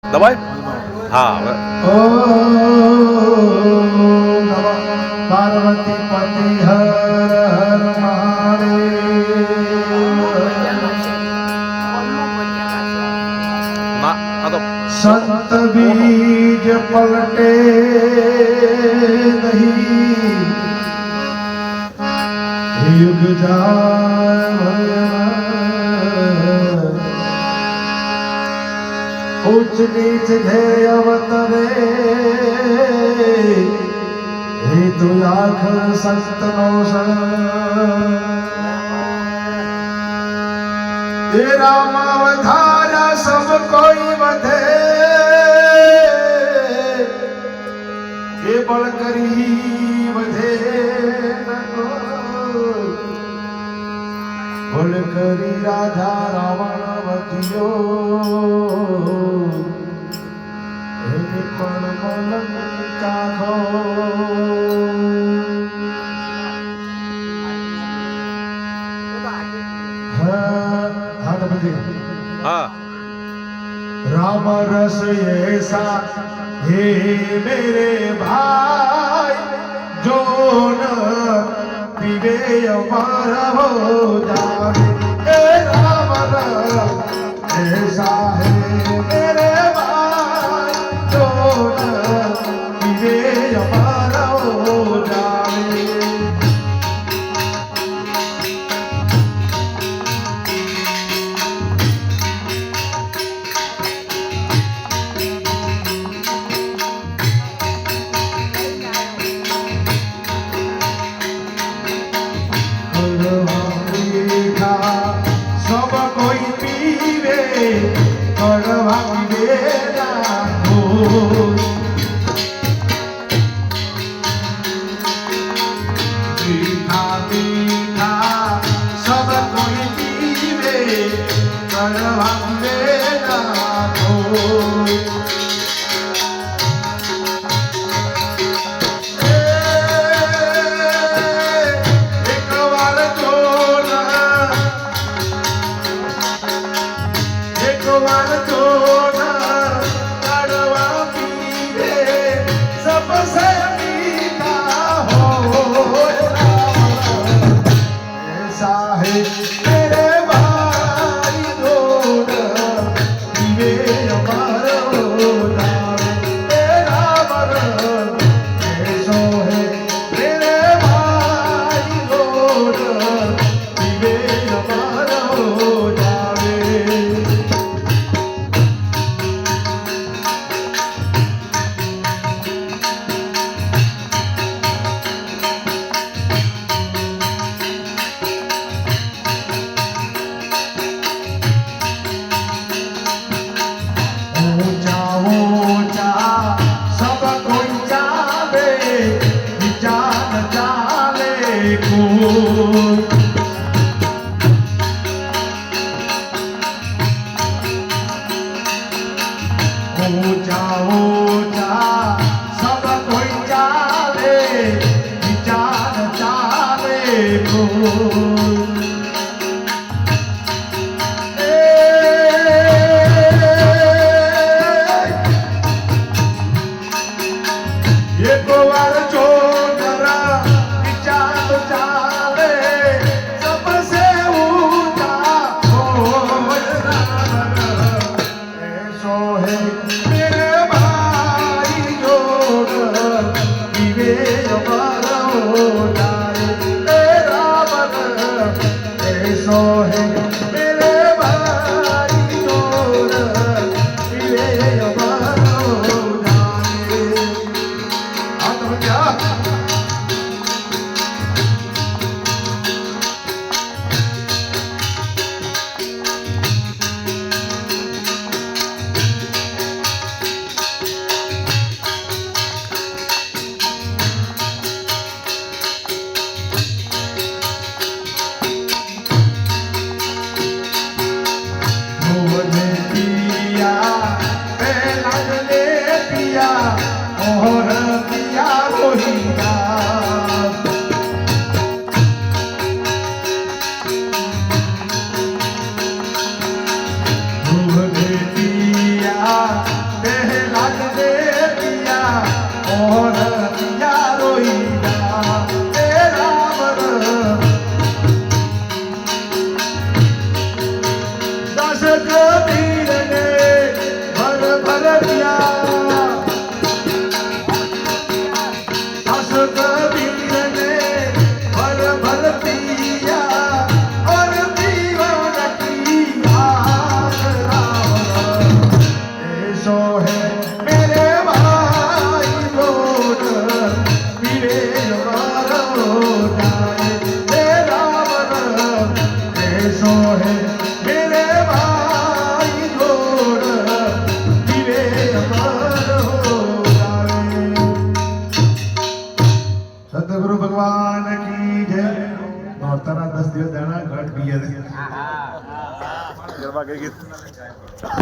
દબાય હા હવે ઓમ નમઃ પાર્વતી પતિ હર હર મહાદેવ ના આ તો સંત બીજ પલટે નહીં યુગ જાય ઉચ્ચ નીચ ધ્યેય અવતરે હેતુ લાખ સંતનો એ રામ અવધાર્યા સબ કોઈ વધે એ બળ કરી વધે ન કોઈ. ભૂલ કરી રાજા રાવણ વધ્યો એની પણ મલક ચાખો. હા તો પછી હા राम रस ऐसा हे मेरे भाई जो न पीवे अमर हो जावे. हे राम रस ऐसा है मेरे भाई जो न पीवे अमर हो जावे. सब कोई पीवे कड़वा पीवे राखो. मीठा मीठा सब कोई पीवे कड़वा पीवे राखो. एक बार जो एक बार जो कड़वा पीवे सबसे मीठा हो. ऐसा है मेरे भाई दोन पीवे अमर हो जावे. तेरा मन ऐसो है मेरे भाई दोन पीवे अमर हो जावे. ऊंचा ऊंचा सब कोई जावे विचार जाले कोई. ऊंचा ऊंचा सब कोई जावे विचार जाले कोई. एक बार जो जरा विचार चाले सबसे ऊंचा हो. ऐसो है मेरे भाई जो पीवे अमर हो जाए. तेरा मन ऐसो है मेरे भाई जो पीवे अमर हो जाए. क्या और यारो हे राम दस कबीर ने भर भर दिया दस कबीर ने भर भर दिया और दीवान की आग राम ऐसो है मेरे भाई लोग पीरे मारो जाए हे राम ऐसो है मेरे भाई लोग पीरे मारो जाए। सतगुरु भगवान की जय। नौतरा 10 दिवस देना घट पिए ગરબા કઈ ગીત